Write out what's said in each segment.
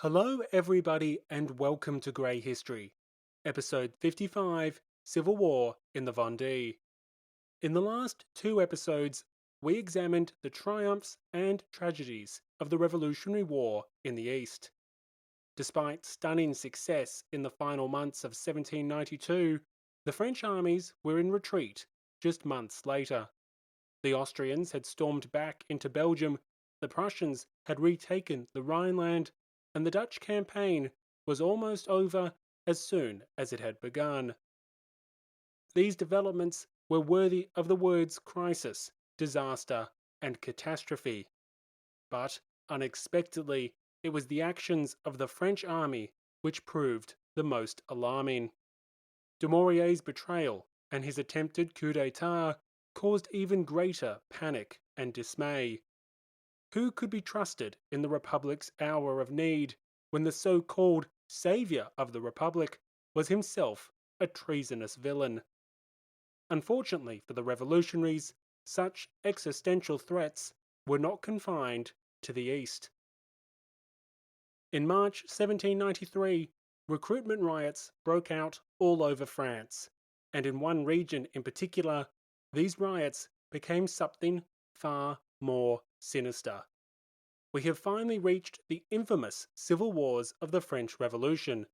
Hello, everybody, and welcome to Grey History, episode 55 Civil War in the Vendée. In the last two episodes, we examined the triumphs and tragedies of the Revolutionary War in the East. Despite stunning success in the final months of 1792, the French armies were in retreat just months later. The Austrians had stormed back into Belgium, the Prussians had retaken the Rhineland, and the Dutch campaign was almost over as soon as it had begun. These developments were worthy of the words crisis, disaster, and catastrophe. But, unexpectedly, it was the actions of the French army which proved the most alarming. Dumouriez's betrayal and his attempted coup d'etat caused even greater panic and dismay. Who could be trusted in the Republic's hour of need when the so-called saviour of the Republic was himself a treasonous villain? Unfortunately for the revolutionaries, such existential threats were not confined to the East. In March 1793, recruitment riots broke out all over France, and in one region in particular, these riots became something far more sinister. We have finally reached the infamous civil wars of the French Revolution,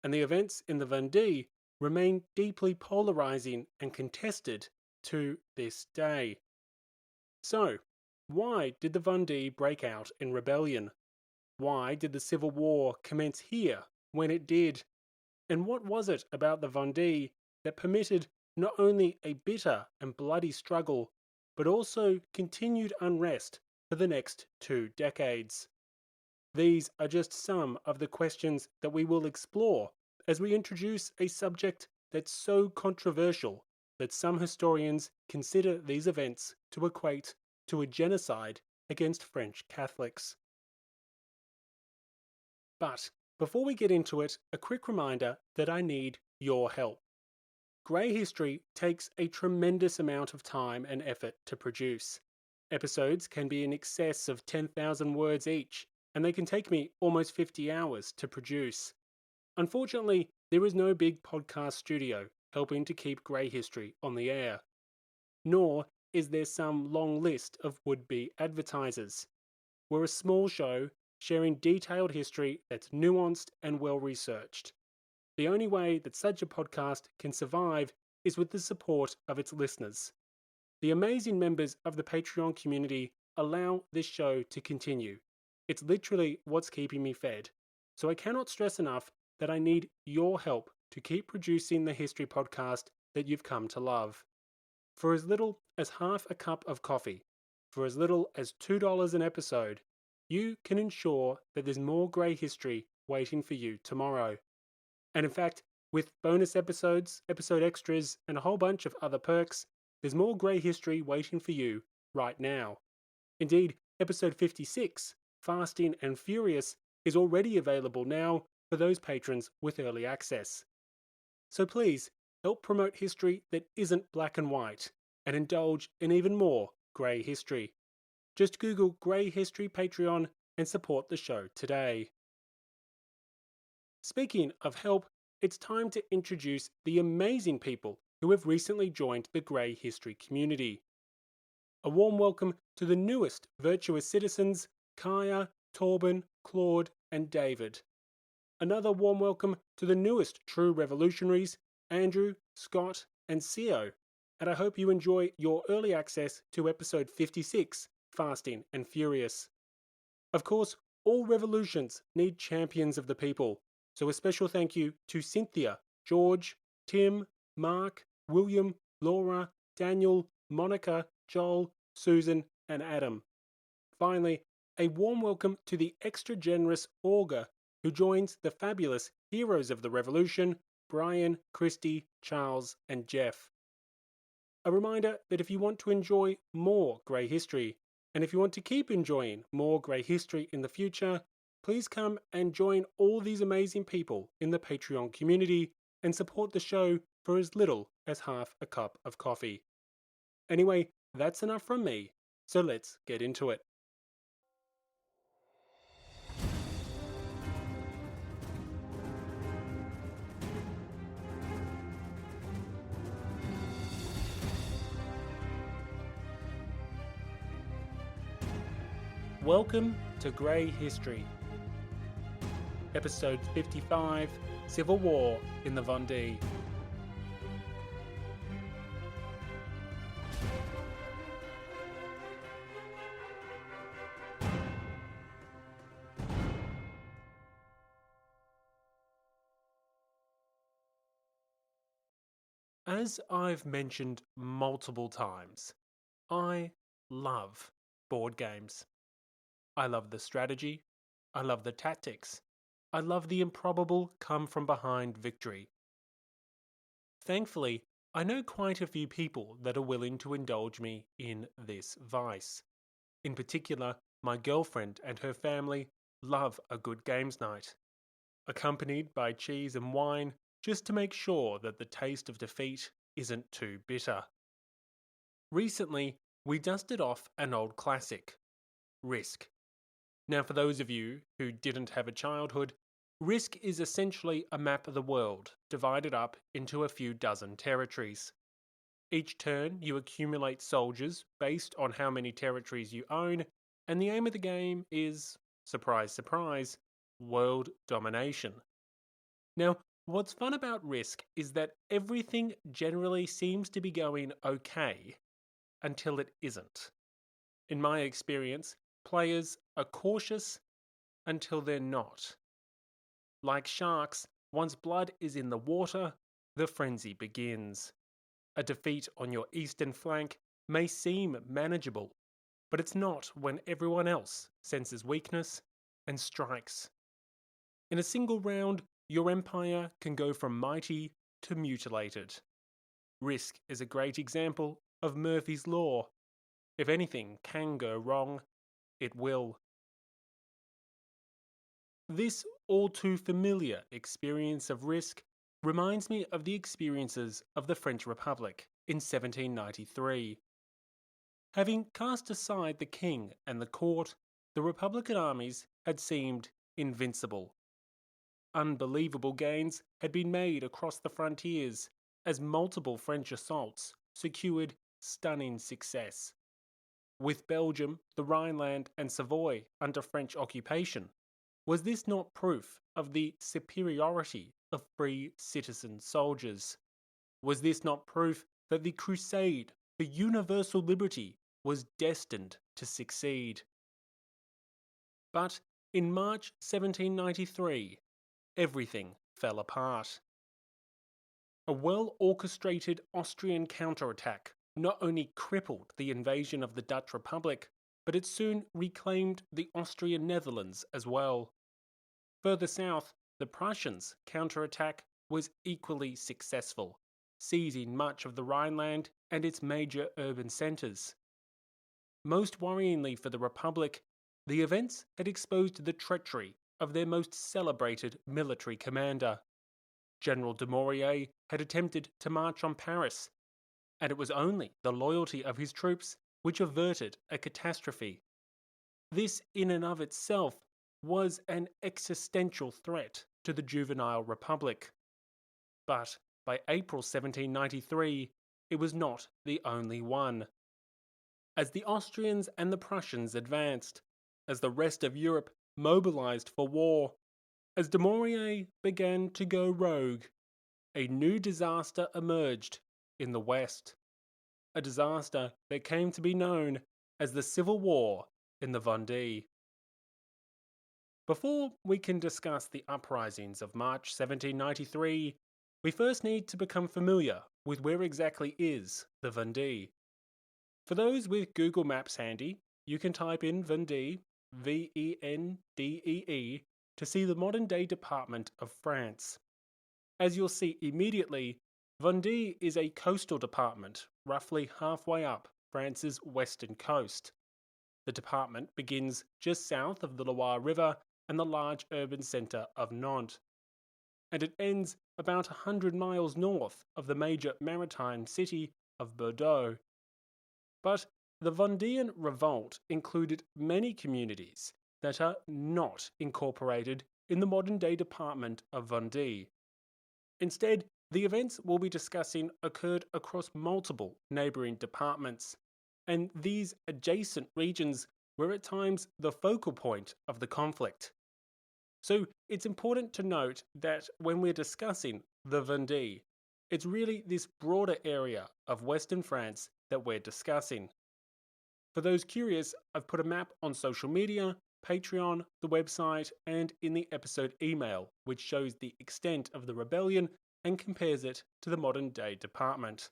and the events in the Vendée remain deeply polarizing and contested to this day. So, why did the Vendée break out in rebellion? Why did the Civil War commence here when it did? And what was it about the Vendée that permitted not only a bitter and bloody struggle, but also continued unrest for the next 2 decades? These are just some of the questions that we will explore as we introduce a subject that's so controversial that some historians consider these events to equate to a genocide against French Catholics. But before we get into it, a quick reminder that I need your help. Grey History takes a tremendous amount of time and effort to produce. Episodes can be in excess of 10,000 words each, and they can take me almost 50 hours to produce. Unfortunately, there is no big podcast studio helping to keep Grey History on the air. Nor is there some long list of would-be advertisers. We're a small show sharing detailed history that's nuanced and well-researched. The only way that such a podcast can survive is with the support of its listeners. The amazing members of the Patreon community allow this show to continue. It's literally what's keeping me fed. So I cannot stress enough that I need your help to keep producing the history podcast that you've come to love. For as little as half a cup of coffee, for as little as $2 an episode, you can ensure that there's more Grey History waiting for you tomorrow. And in fact, with bonus episodes, episode extras, and a whole bunch of other perks, there's more Grey History waiting for you right now. Indeed, episode 56, Fasting and Furious, is already available now for those patrons with early access. So please, help promote history that isn't black and white, and indulge in even more Grey History. Just Google Grey History Patreon and support the show today. Speaking of help, it's time to introduce the amazing people who have recently joined the Grey History community. A warm welcome to the newest virtuous citizens, Kaya, Torben, Claude, and David. Another warm welcome to the newest true revolutionaries, Andrew, Scott, and Sio. And I hope you enjoy your early access to episode 56, Fasting and Furious. Of course, all revolutions need champions of the people, so a special thank you to Cynthia, George, Tim, Mark, William, Laura, Daniel, Monica, Joel, Susan, and Adam. Finally, a warm welcome to the extra generous Augur, who joins the fabulous heroes of the revolution, Brian, Christy, Charles, and Jeff. A reminder that if you want to enjoy more Grey History, and if you want to keep enjoying more Grey History in the future, please come and join all these amazing people in the Patreon community and support the show for as little as half a cup of coffee. Anyway, that's enough from me, so let's get into it. Welcome to Grey History. Episode 55, Civil War in the Vendée. As I've mentioned multiple times, I love board games. I love the strategy, I love the tactics, I love the improbable come from behind victory. Thankfully, I know quite a few people that are willing to indulge me in this vice. In particular, my girlfriend and her family love a good games night, accompanied by cheese and wine just to make sure that the taste of defeat isn't too bitter. Recently, we dusted off an old classic, Risk. Now, for those of you who didn't have a childhood, Risk is essentially a map of the world divided up into a few dozen territories. Each turn, you accumulate soldiers based on how many territories you own, and the aim of the game is, surprise, surprise, world domination. Now, what's fun about Risk is that everything generally seems to be going okay until it isn't. In my experience, players are cautious until they're not. Like sharks, once blood is in the water, the frenzy begins. A defeat on your eastern flank may seem manageable, but it's not when everyone else senses weakness and strikes. In a single round, your empire can go from mighty to mutilated. Risk is a great example of Murphy's Law. If anything can go wrong, it will. This all too familiar experience of risk reminds me of the experiences of the French Republic in 1793. Having cast aside the king and the court, the Republican armies had seemed invincible. Unbelievable gains had been made across the frontiers as multiple French assaults secured stunning success. With Belgium, the Rhineland, and Savoy under French occupation, was this not proof of the superiority of free citizen soldiers? Was this not proof that the crusade for universal liberty was destined to succeed? But in March 1793, everything fell apart. A well-orchestrated Austrian counterattack not only crippled the invasion of the Dutch Republic, but it soon reclaimed the Austrian Netherlands as well. Further south, the Prussians' counterattack was equally successful, seizing much of the Rhineland and its major urban centres. Most worryingly for the Republic, the events had exposed the treachery of their most celebrated military commander. General Dumouriez had attempted to march on Paris, and it was only the loyalty of his troops which averted a catastrophe. This in and of itself was an existential threat to the juvenile republic. But by April 1793, it was not the only one. As the Austrians and the Prussians advanced, as the rest of Europe mobilized for war, as Dumouriez began to go rogue, a new disaster emerged in the West. A disaster that came to be known as the Civil War in the Vendée. Before we can discuss the uprisings of March 1793, we first need to become familiar with where exactly is the Vendée. For those with Google Maps handy, you can type in Vendée, Vendee, to see the modern-day department of France. As you'll see immediately, Vendée is a coastal department, roughly halfway up France's western coast. The department begins just south of the Loire River and the large urban centre of Nantes, and it ends about 100 miles north of the major maritime city of Bordeaux. But the Vendéan revolt included many communities that are not incorporated in the modern-day department of Vendée. Instead, the events we'll be discussing occurred across multiple neighbouring departments, and these adjacent regions were at times the focal point of the conflict. So it's important to note that when we're discussing the Vendée, it's really this broader area of Western France that we're discussing. For those curious, I've put a map on social media, Patreon, the website, and in the episode email, which shows the extent of the rebellion and compares it to the modern day department.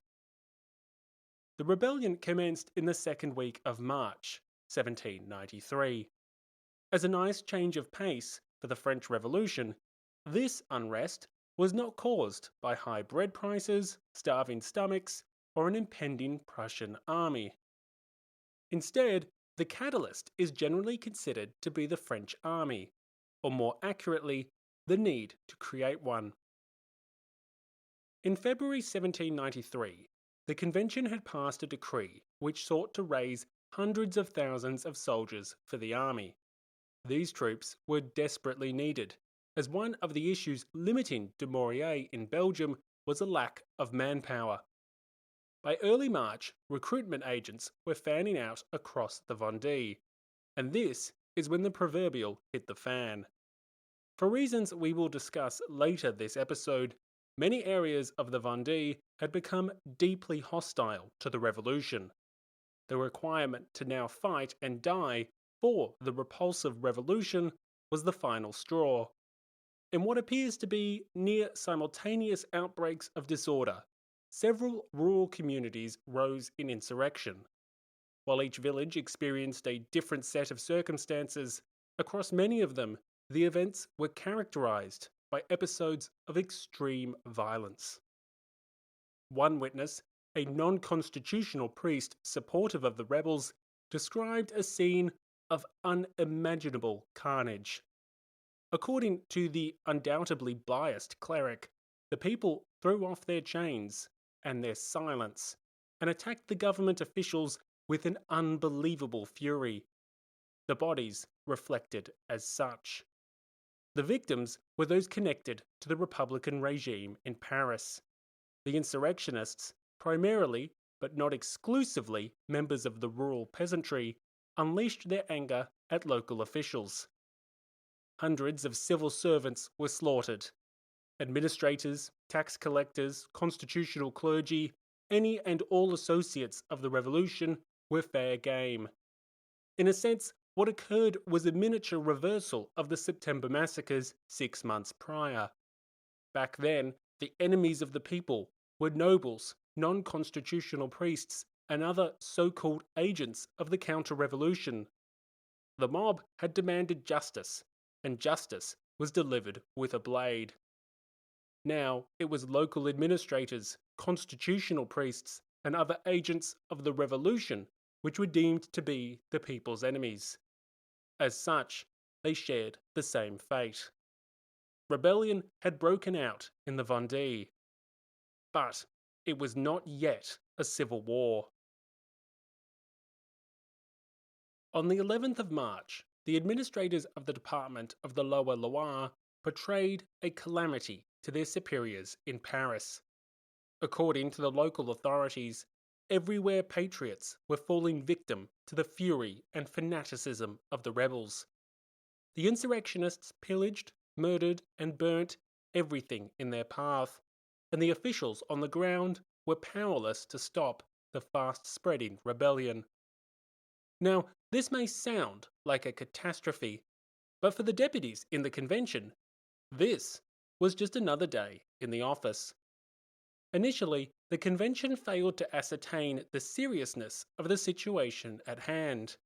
The rebellion commenced in the second week of March, 1793. As a nice change of pace for the French Revolution, this unrest was not caused by high bread prices, starving stomachs, or an impending Prussian army. Instead, the catalyst is generally considered to be the French army, or more accurately, the need to create one. In February 1793, the convention had passed a decree which sought to raise hundreds of thousands of soldiers for the army. These troops were desperately needed, as one of the issues limiting Dumouriez in Belgium was a lack of manpower. By early March, recruitment agents were fanning out across the Vendée, and this is when the proverbial hit the fan. For reasons we will discuss later this episode, many areas of the Vendée had become deeply hostile to the revolution. The requirement to now fight and die for the repulsive revolution was the final straw. In what appears to be near simultaneous outbreaks of disorder, several rural communities rose in insurrection. While each village experienced a different set of circumstances, across many of them, the events were characterized by episodes of extreme violence. One witness, a non-constitutional priest supportive of the rebels, described a scene of unimaginable carnage. According to the undoubtedly biased cleric, the people threw off their chains and their silence and attacked the government officials with an unbelievable fury. The bodies reflected as such. The victims were those connected to the Republican regime in Paris. The insurrectionists, primarily but not exclusively members of the rural peasantry, unleashed their anger at local officials. Hundreds of civil servants were slaughtered. Administrators, tax collectors, constitutional clergy, any and all associates of the revolution were fair game. In a sense, what occurred was a miniature reversal of the September massacres 6 months prior. Back then, the enemies of the people were nobles, non-constitutional priests, and other so-called agents of the counter-revolution. The mob had demanded justice, and justice was delivered with a blade. Now it was local administrators, constitutional priests, and other agents of the revolution which were deemed to be the people's enemies. As such, they shared the same fate. Rebellion had broken out in the Vendée, but it was not yet a civil war. On the 11th of March, the administrators of the Department of the Lower Loire portrayed a calamity to their superiors in Paris. According to the local authorities, everywhere patriots were falling victim to the fury and fanaticism of the rebels. The insurrectionists pillaged, murdered, and burnt everything in their path, and the officials on the ground were powerless to stop the fast-spreading rebellion. Now, this may sound like a catastrophe, but for the deputies in the convention, this was just another day in the office. Initially, the convention failed to ascertain the seriousness of the situation at hand.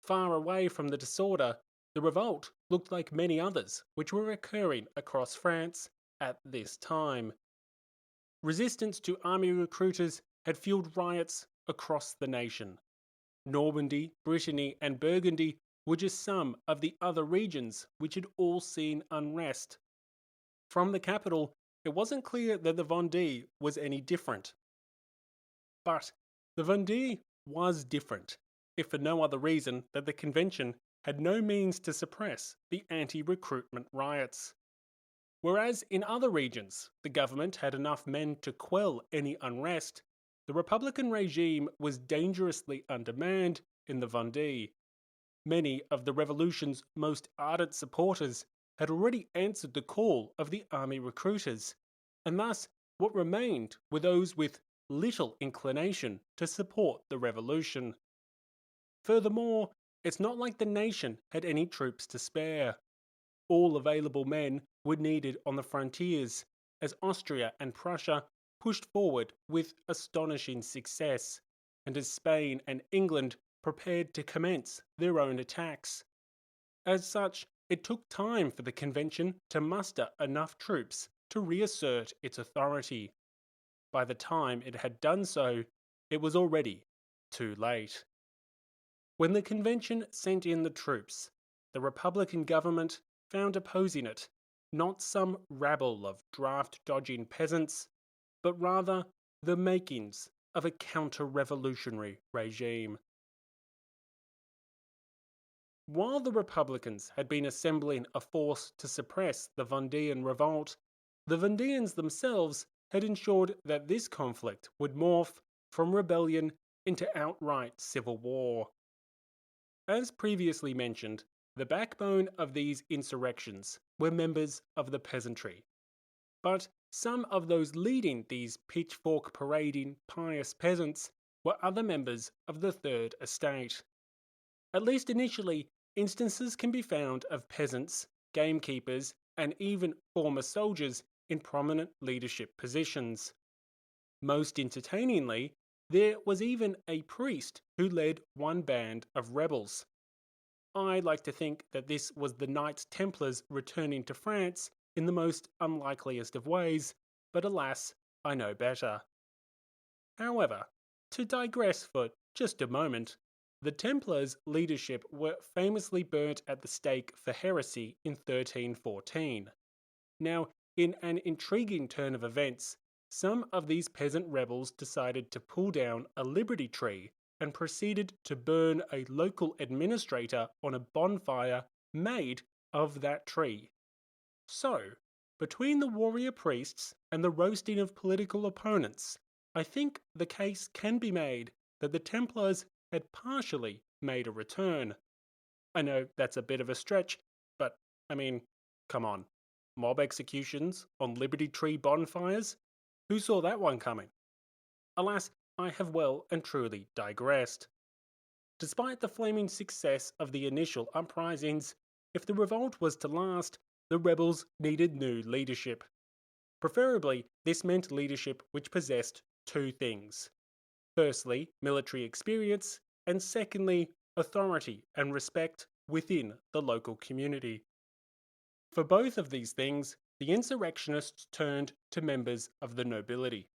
Far away from the disorder, the revolt looked like many others which were occurring across France at this time. Resistance to army recruiters had fueled riots across the nation. Normandy, Brittany, and Burgundy were just some of the other regions which had all seen unrest. From the capital, it wasn't clear that the Vendée was any different. But the Vendée was different, if for no other reason that the convention had no means to suppress the anti-recruitment riots. Whereas in other regions, the government had enough men to quell any unrest, the Republican regime was dangerously undermanned in the Vendée. Many of the revolution's most ardent supporters had already answered the call of the army recruiters, and thus what remained were those with little inclination to support the revolution. Furthermore, it's not like the nation had any troops to spare. All available men were needed on the frontiers, as Austria and Prussia pushed forward with astonishing success, and as Spain and England prepared to commence their own attacks. As such, it took time for the convention to muster enough troops to reassert its authority. By the time it had done so, it was already too late. When the convention sent in the troops, the Republican government found opposing it not some rabble of draft-dodging peasants, but rather the makings of a counter-revolutionary regime. While the Republicans had been assembling a force to suppress the Vendean revolt, the Vendeans themselves had ensured that this conflict would morph from rebellion into outright civil war. As previously mentioned, the backbone of these insurrections were members of the peasantry. But some of those leading these pitchfork-parading pious peasants were other members of the Third Estate. At least initially, instances can be found of peasants, gamekeepers, and even former soldiers in prominent leadership positions. Most entertainingly, there was even a priest who led one band of rebels. I like to think that this was the Knights Templars returning to France in the most unlikeliest of ways, but alas, I know better. However, to digress for just a moment, the Templars' leadership were famously burnt at the stake for heresy in 1314. Now, in an intriguing turn of events, some of these peasant rebels decided to pull down a liberty tree and proceeded to burn a local administrator on a bonfire made of that tree. So, between the warrior priests and the roasting of political opponents, I think the case can be made that the Templars had partially made a return. I know that's a bit of a stretch, but I mean, come on. Mob executions on Liberty Tree bonfires? Who saw that one coming? Alas, I have well and truly digressed. Despite the flaming success of the initial uprisings, if the revolt was to last, the rebels needed new leadership. Preferably, this meant leadership which possessed two things. Firstly, military experience, and secondly, authority and respect within the local community. For both of these things, the insurrectionists turned to members of the nobility.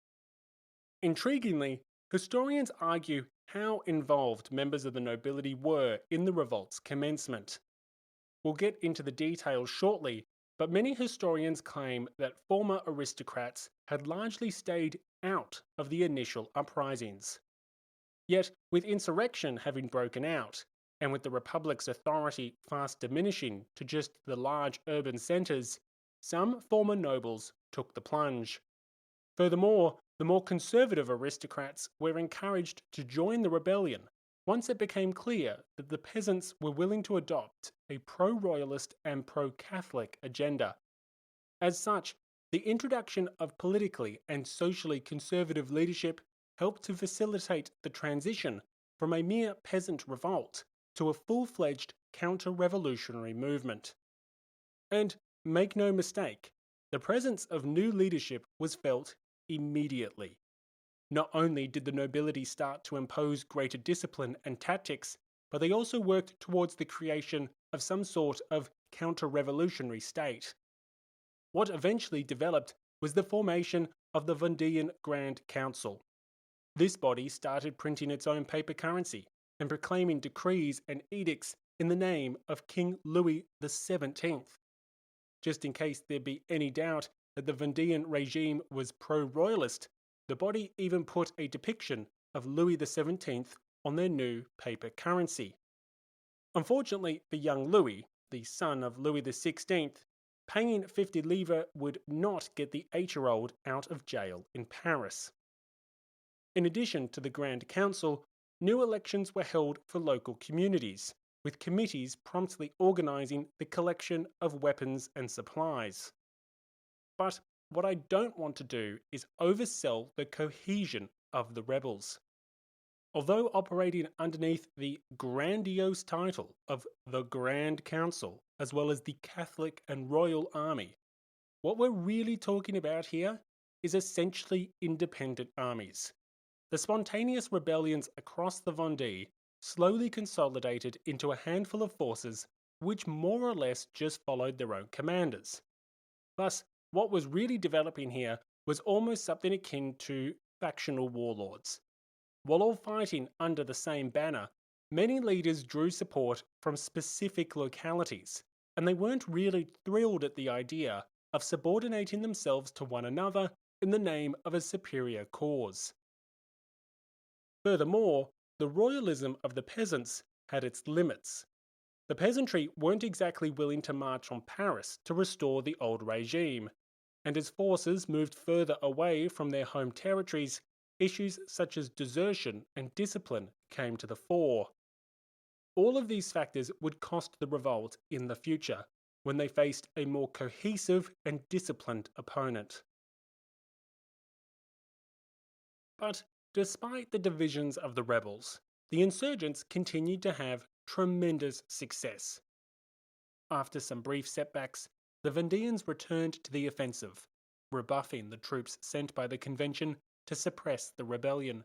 Intriguingly, historians argue how involved members of the nobility were in the revolt's commencement. We'll get into the details shortly, but many historians claim that former aristocrats had largely stayed out of the initial uprisings. Yet, with insurrection having broken out, and with the Republic's authority fast diminishing to just the large urban centres, some former nobles took the plunge. Furthermore, the more conservative aristocrats were encouraged to join the rebellion once it became clear that the peasants were willing to adopt a pro-royalist and pro-Catholic agenda. As such, the introduction of politically and socially conservative leadership helped to facilitate the transition from a mere peasant revolt to a full-fledged counter-revolutionary movement. And make no mistake, the presence of new leadership was felt immediately. Not only did the nobility start to impose greater discipline and tactics, but they also worked towards the creation of some sort of counter-revolutionary state. What eventually developed was the formation of the Vendean Grand Council. This body started printing its own paper currency and proclaiming decrees and edicts in the name of King Louis XVII. Just in case there be any doubt that the Vendean regime was pro-royalist, the body even put a depiction of Louis XVII on their new paper currency. Unfortunately for young Louis, the son of Louis XVI, paying 50 livres would not get the 8-year-old out of jail in Paris. In addition to the Grand Council, new elections were held for local communities, with committees promptly organising the collection of weapons and supplies. But what I don't want to do is oversell the cohesion of the rebels. Although operating underneath the grandiose title of the Grand Council, as well as the Catholic and Royal Army, what we're really talking about here is essentially independent armies. The spontaneous rebellions across the Vendée slowly consolidated into a handful of forces which more or less just followed their own commanders. Thus, what was really developing here was almost something akin to factional warlords. While all fighting under the same banner, many leaders drew support from specific localities, and they weren't really thrilled at the idea of subordinating themselves to one another in the name of a superior cause. Furthermore, the royalism of the peasants had its limits. The peasantry weren't exactly willing to march on Paris to restore the old regime, and as forces moved further away from their home territories, issues such as desertion and discipline came to the fore. All of these factors would cost the revolt in the future, when they faced a more cohesive and disciplined opponent. But despite the divisions of the rebels, the insurgents continued to have tremendous success. After some brief setbacks, the Vendéans returned to the offensive, rebuffing the troops sent by the convention to suppress the rebellion.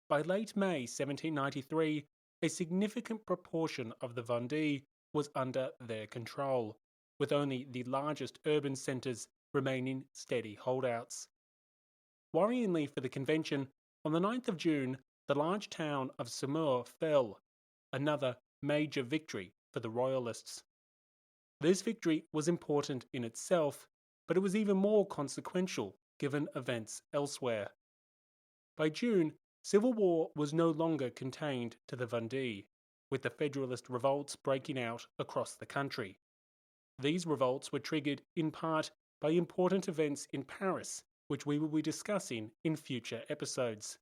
By late May 1793, a significant proportion of the Vendée was under their control, with only the largest urban centres remaining steady holdouts. Worryingly for the convention, on the 9th of June, the large town of Saumur fell, another major victory for the Royalists. This victory was important in itself, but it was even more consequential given events elsewhere. By June, civil war was no longer contained to the Vendée, with the Federalist revolts breaking out across the country. These revolts were triggered in part by important events in Paris, which we will be discussing in future episodes.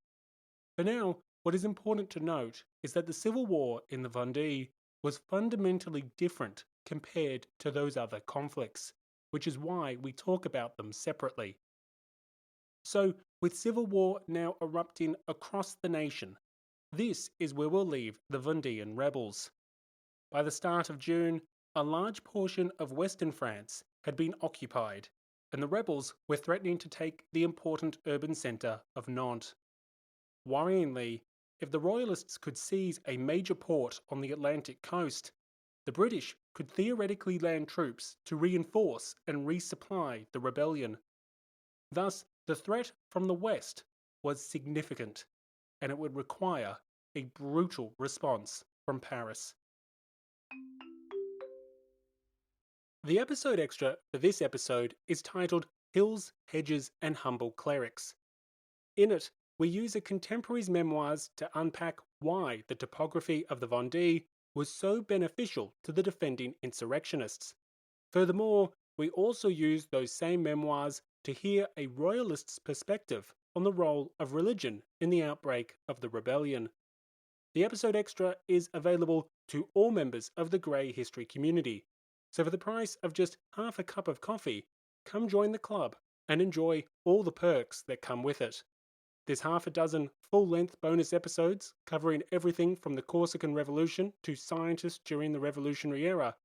For now, what is important to note is that the civil war in the Vendée was fundamentally different compared to those other conflicts, which is why we talk about them separately. So, with civil war now erupting across the nation, this is where we'll leave the Vendéan rebels. By the start of June, a large portion of western France had been occupied, and the rebels were threatening to take the important urban centre of Nantes. Worryingly, if the Royalists could seize a major port on the Atlantic coast, the British could theoretically land troops to reinforce and resupply the rebellion. Thus, the threat from the west was significant, and it would require a brutal response from Paris. The episode extra for this episode is titled Hills, Hedges and Humble Clerics. In it, we use a contemporary's memoirs to unpack why the topography of the Vendée was so beneficial to the defending insurrectionists. Furthermore, we also use those same memoirs to hear a royalist's perspective on the role of religion in the outbreak of the rebellion. The episode extra is available to all members of the Grey History community, so for the price of just half a cup of coffee, come join the club and enjoy all the perks that come with it. There's half a dozen full-length bonus episodes covering everything from the Corsican Revolution to scientists during the Revolutionary Era.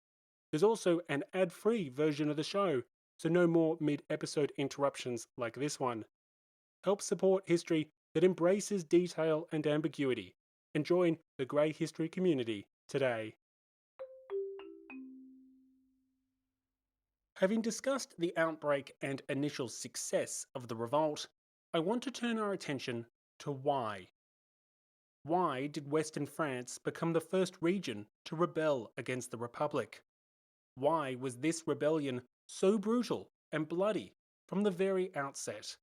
There's also an ad-free version of the show, so no more mid-episode interruptions like this one. Help support history that embraces detail and ambiguity, and join the Grey History community today. Having discussed the outbreak and initial success of the revolt, I want to turn our attention to why. Why did Western France become the first region to rebel against the Republic? Why was this rebellion so brutal and bloody from the very outset?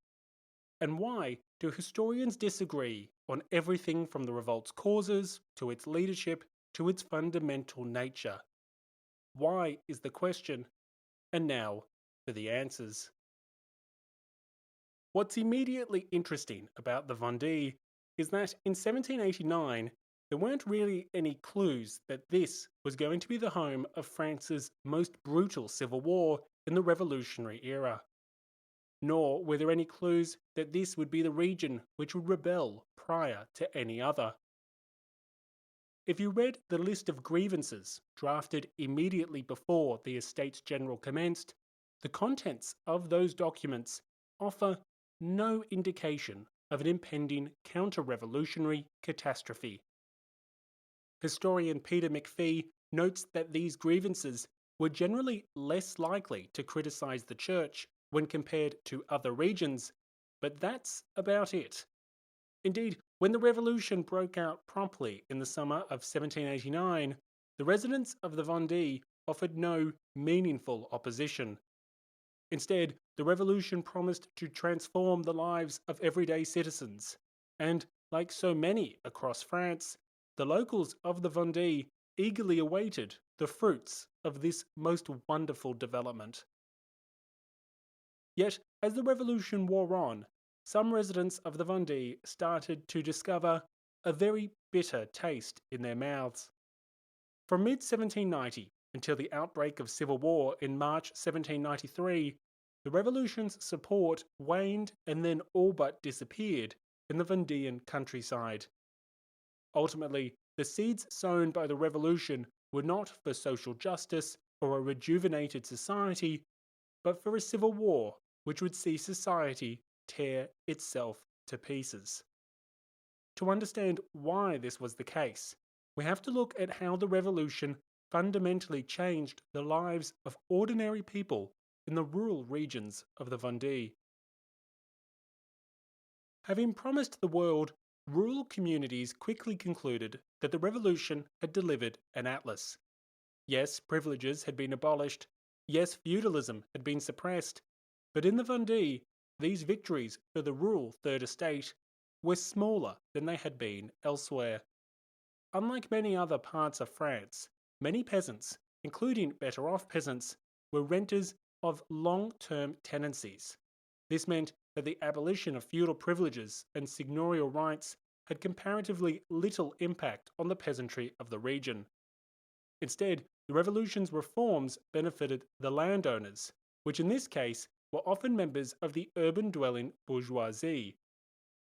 And why do historians disagree on everything from the revolt's causes to its leadership to its fundamental nature? Why is the question, and now for the answers. What's immediately interesting about the Vendée is that in 1789, there weren't really any clues that this was going to be the home of France's most brutal civil war in the Revolutionary era. Nor were there any clues that this would be the region which would rebel prior to any other. If you read the list of grievances drafted immediately before the Estates General commenced, the contents of those documents offer no indication of an impending counter-revolutionary catastrophe. Historian Peter McPhee notes that these grievances were generally less likely to criticise the Church when compared to other regions, but that's about it. Indeed, when the revolution broke out promptly in the summer of 1789, the residents of the Vendée offered no meaningful opposition. Instead, the revolution promised to transform the lives of everyday citizens, and, like so many across France, the locals of the Vendée eagerly awaited the fruits of this most wonderful development. Yet, as the revolution wore on, some residents of the Vendée started to discover a very bitter taste in their mouths. From mid-1790 until the outbreak of civil war in March 1793, the revolution's support waned and then all but disappeared in the Vendéan countryside. Ultimately, the seeds sown by the revolution were not for social justice or a rejuvenated society, but for a civil war which would see society tear itself to pieces. To understand why this was the case, we have to look at how the revolution fundamentally changed the lives of ordinary people in the rural regions of the Vendée. Having promised the world, rural communities quickly concluded that the revolution had delivered an atlas. Yes, privileges had been abolished. Yes, feudalism had been suppressed. But in the Vendée, these victories for the rural Third Estate were smaller than they had been elsewhere. Unlike many other parts of France, many peasants, including better-off peasants, were renters of long-term tenancies. This meant that the abolition of feudal privileges and seigneurial rights had comparatively little impact on the peasantry of the region. Instead, the revolution's reforms benefited the landowners, which in this case were often members of the urban-dwelling bourgeoisie.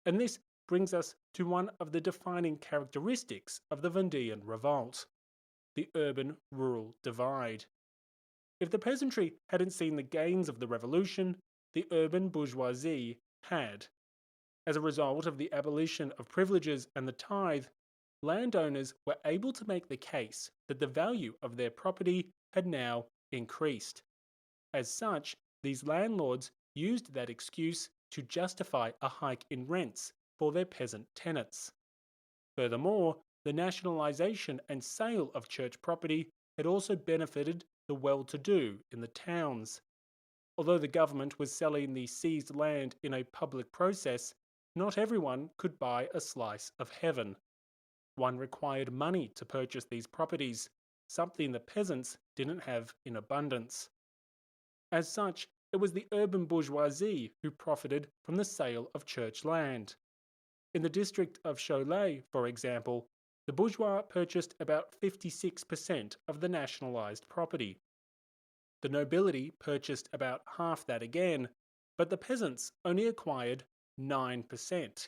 And this brings us to one of the defining characteristics of the Vendéan revolt: the urban-rural divide. If the peasantry hadn't seen the gains of the revolution, the urban bourgeoisie had. As a result of the abolition of privileges and the tithe, landowners were able to make the case that the value of their property had now increased. As such, these landlords used that excuse to justify a hike in rents for their peasant tenants. Furthermore, the nationalisation and sale of church property had also benefited the well-to-do in the towns. Although the government was selling the seized land in a public process, not everyone could buy a slice of heaven. One required money to purchase these properties, something the peasants didn't have in abundance. As such, it was the urban bourgeoisie who profited from the sale of church land. In the district of Cholet, for example, the bourgeois purchased about 56% of the nationalised property. The nobility purchased about half that again, but the peasants only acquired 9%.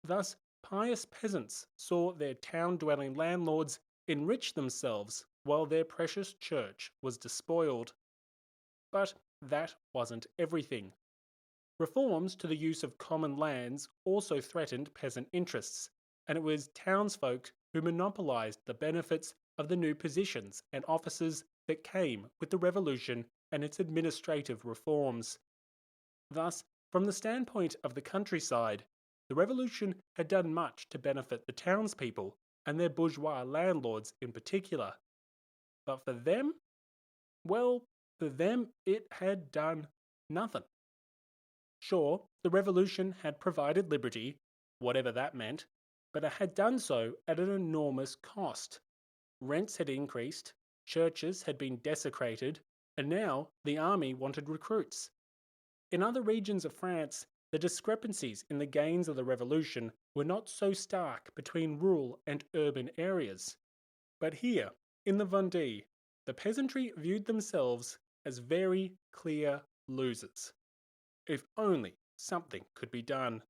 Thus, pious peasants saw their town-dwelling landlords enrich themselves while their precious church was despoiled. But that wasn't everything. Reforms to the use of common lands also threatened peasant interests, and it was townsfolk who monopolised the benefits of the new positions and offices that came with the revolution and its administrative reforms. Thus, from the standpoint of the countryside, the revolution had done much to benefit the townspeople and their bourgeois landlords in particular. But for them, well, for them it had done nothing. Sure, the revolution had provided liberty, whatever that meant, but it had done so at an enormous cost. Rents had increased, churches had been desecrated, and now the army wanted recruits. In other regions of France, the discrepancies in the gains of the revolution were not so stark between rural and urban areas. But here, in the Vendée, the peasantry viewed themselves as very clear losers. If only something could be done.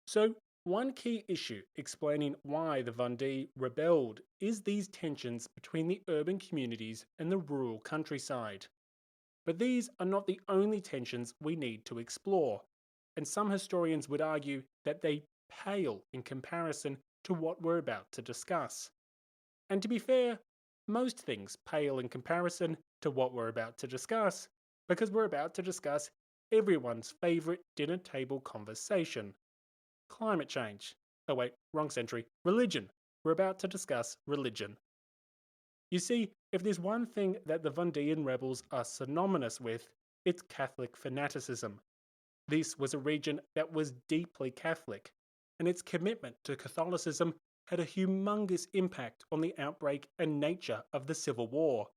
So, one key issue explaining why the Vendée rebelled is these tensions between the urban communities and the rural countryside. But these are not the only tensions we need to explore, and some historians would argue that they pale in comparison to what we're about to discuss. And to be fair, most things pale in comparison to what we're about to discuss, because we're about to discuss everyone's favourite dinner table conversation: climate change. Oh wait, wrong century. Religion. We're about to discuss religion. You see, if there's one thing that the Vendean rebels are synonymous with, it's Catholic fanaticism. This was a region that was deeply Catholic, and its commitment to Catholicism had a humongous impact on the outbreak and nature of the Civil War.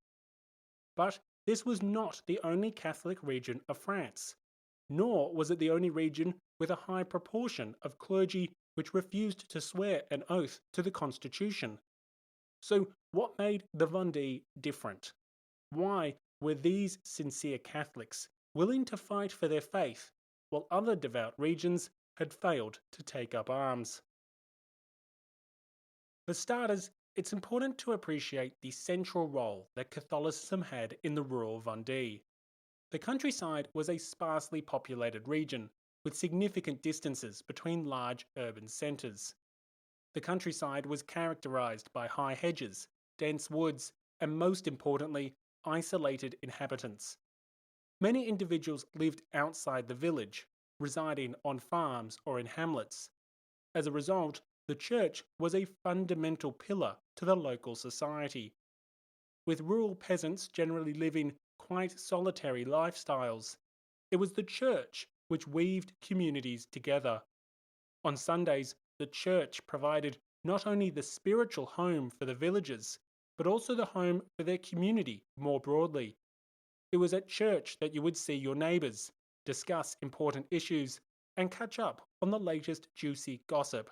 But this was not the only Catholic region of France, nor was it the only region with a high proportion of clergy which refused to swear an oath to the Constitution. So, what made the Vendée different? Why were these sincere Catholics willing to fight for their faith, while other devout regions had failed to take up arms? For starters, it's important to appreciate the central role that Catholicism had in the rural Vendée. The countryside was a sparsely populated region, with significant distances between large urban centres. The countryside was characterised by high hedges, dense woods, and most importantly, isolated inhabitants. Many individuals lived outside the village, residing on farms or in hamlets. As a result, the church was a fundamental pillar to the local society. With rural peasants generally living quite solitary lifestyles, it was the church which weaved communities together. On Sundays, the church provided not only the spiritual home for the villagers, but also the home for their community more broadly. It was at church that you would see your neighbours, discuss important issues, and catch up on the latest juicy gossip.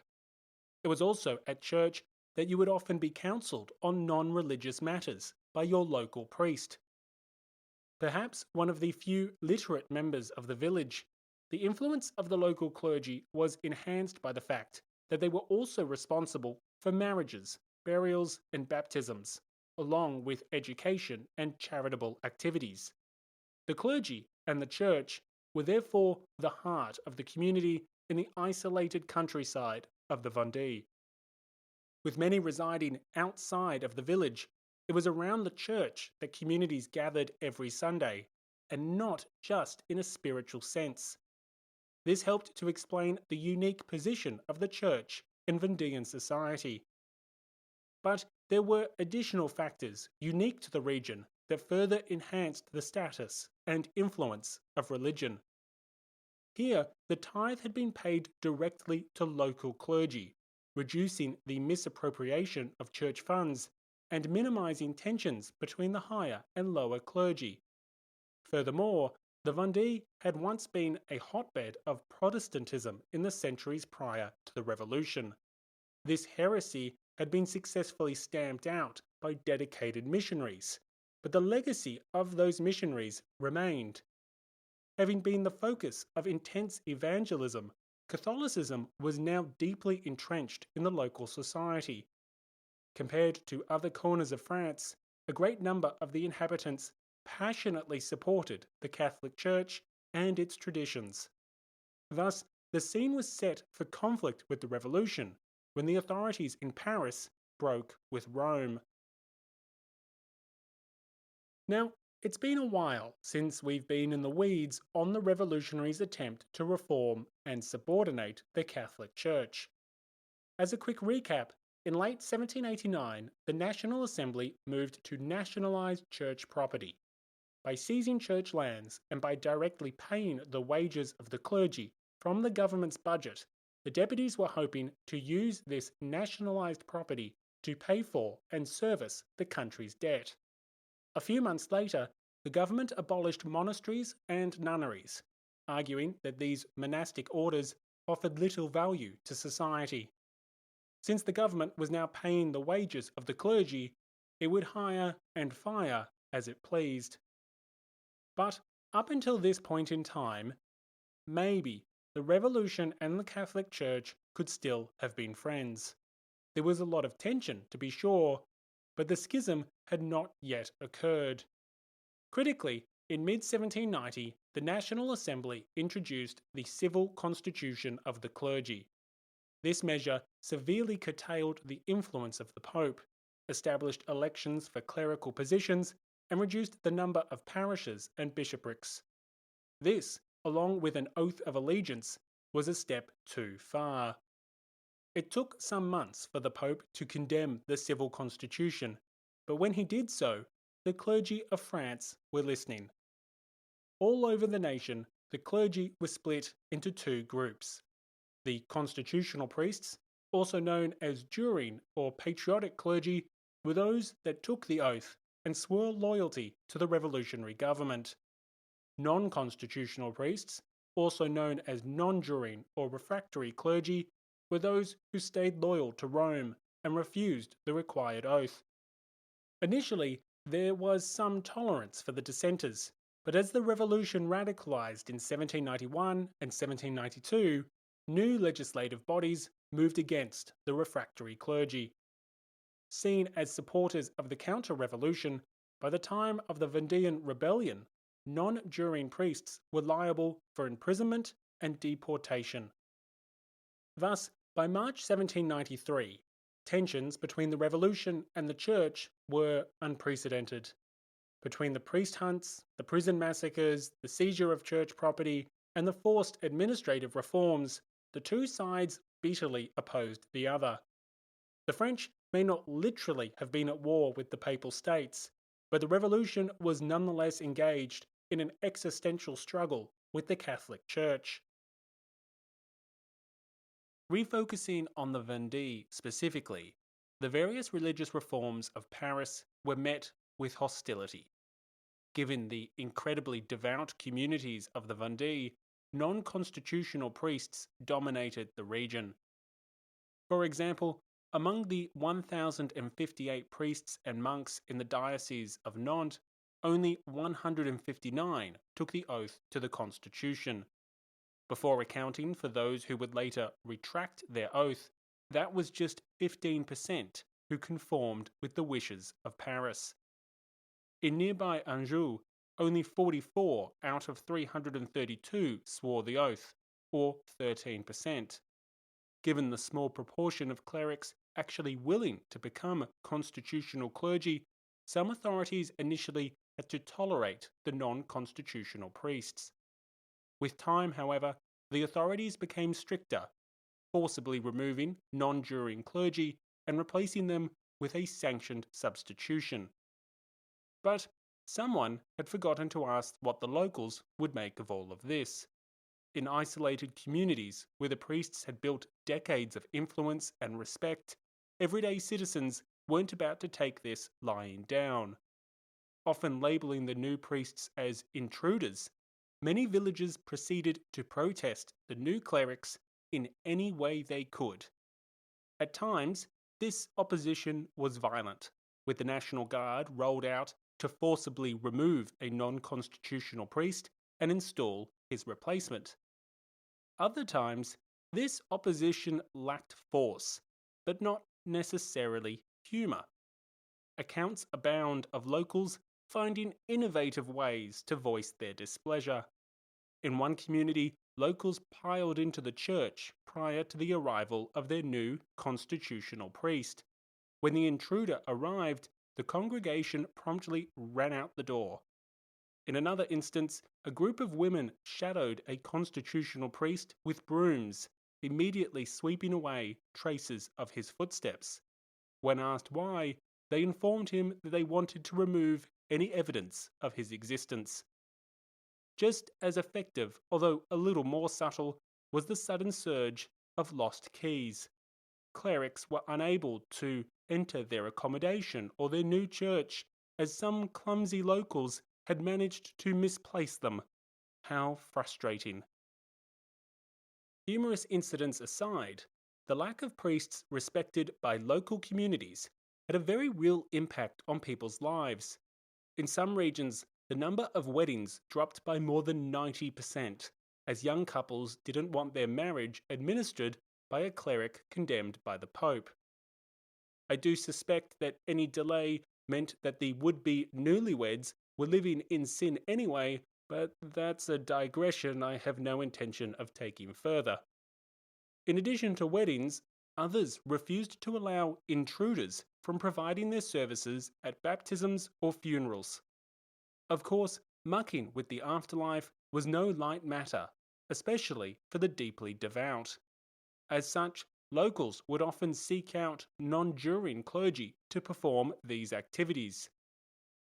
It was also at church that you would often be counselled on non-religious matters by your local priest. Perhaps one of the few literate members of the village, the influence of the local clergy was enhanced by the fact that they were also responsible for marriages, burials, and baptisms, along with education and charitable activities. The clergy and the church were therefore the heart of the community in the isolated countryside of the Vendée. With many residing outside of the village, it was around the church that communities gathered every Sunday, and not just in a spiritual sense. This helped to explain the unique position of the church in Vendean society. But there were additional factors unique to the region that further enhanced the status and influence of religion. Here, the tithe had been paid directly to local clergy, reducing the misappropriation of church funds and minimizing tensions between the higher and lower clergy. Furthermore, the Vendée had once been a hotbed of Protestantism in the centuries prior to the Revolution. This heresy had been successfully stamped out by dedicated missionaries, but the legacy of those missionaries remained. Having been the focus of intense evangelism, Catholicism was now deeply entrenched in the local society. Compared to other corners of France, a great number of the inhabitants passionately supported the Catholic Church and its traditions. Thus, the scene was set for conflict with the Revolution, when the authorities in Paris broke with Rome. Now, it's been a while since we've been in the weeds on the revolutionaries' attempt to reform and subordinate the Catholic Church. As a quick recap, in late 1789, the National Assembly moved to nationalise church property. By seizing church lands and by directly paying the wages of the clergy from the government's budget, the deputies were hoping to use this nationalised property to pay for and service the country's debt. A few months later, the government abolished monasteries and nunneries. arguing that these monastic orders offered little value to society. Since the government was now paying the wages of the clergy, it would hire and fire as it pleased. But up until this point in time, maybe the Revolution and the Catholic Church could still have been friends. There was a lot of tension, to be sure, but the schism had not yet occurred. Critically, in mid 1790, the National Assembly introduced the Civil Constitution of the Clergy. This measure severely curtailed the influence of the Pope, established elections for clerical positions, and reduced the number of parishes and bishoprics. This, along with an oath of allegiance, was a step too far. It took some months for the Pope to condemn the civil constitution, but when he did so, the clergy of France were listening. All over the nation, the clergy were split into two groups. The constitutional priests, also known as juring or patriotic clergy, were those that took the oath and swore loyalty to the revolutionary government. Non-constitutional priests, also known as non-juring or refractory clergy, were those who stayed loyal to Rome and refused the required oath. Initially, there was some tolerance for the dissenters, but as the revolution radicalized in 1791 and 1792, new legislative bodies moved against the refractory clergy. Seen as supporters of the counter-revolution, by the time of the Vendean Rebellion, non-juring priests were liable for imprisonment and deportation. Thus, by March 1793, tensions between the revolution and the church were unprecedented. Between the priest hunts, the prison massacres, the seizure of church property, and the forced administrative reforms, the two sides bitterly opposed the other. The French may not literally have been at war with the Papal States, but the revolution was nonetheless engaged in an existential struggle with the Catholic Church. Refocusing on the Vendée specifically, the various religious reforms of Paris were met with hostility. Given the incredibly devout communities of the Vendée, non-constitutional priests dominated the region. For example, among the 1,058 priests and monks in the Diocese of Nantes, only 159 took the oath to the Constitution. Before accounting for those who would later retract their oath, that was just 15% who conformed with the wishes of Paris. In nearby Anjou, only 44 out of 332 swore the oath, or 13%. Given the small proportion of clerics actually willing to become constitutional clergy, some authorities initially had to tolerate the non-constitutional priests. With time, however, the authorities became stricter, forcibly removing non-juring clergy and replacing them with a sanctioned substitution. But someone had forgotten to ask what the locals would make of all of this. In isolated communities where the priests had built decades of influence and respect, everyday citizens weren't about to take this lying down. Often labeling the new priests as intruders, many villagers proceeded to protest the new clerics in any way they could. At times, this opposition was violent, with the National Guard rolled out to forcibly remove a non-constitutional priest and install his replacement. Other times, this opposition lacked force, but not necessarily humour. Accounts abound of locals finding innovative ways to voice their displeasure. In one community, locals piled into the church prior to the arrival of their new constitutional priest. When the intruder arrived, the congregation promptly ran out the door. In another instance, a group of women shadowed a constitutional priest with brooms, immediately sweeping away traces of his footsteps. When asked why, they informed him that they wanted to remove any evidence of his existence. Just as effective, although a little more subtle, was the sudden surge of lost keys. Clerics were unable to enter their accommodation or their new church, as some clumsy locals had managed to misplace them. How frustrating. Humorous incidents aside, the lack of priests respected by local communities had a very real impact on people's lives. In some regions, the number of weddings dropped by more than 90%, as young couples didn't want their marriage administered by a cleric condemned by the Pope. I do suspect that any delay meant that the would-be newlyweds were living in sin anyway, but that's a digression I have no intention of taking further. In addition to weddings, others refused to allow intruders from providing their services at baptisms or funerals. Of course, mucking with the afterlife was no light matter, especially for the deeply devout. As such, locals would often seek out non-juring clergy to perform these activities.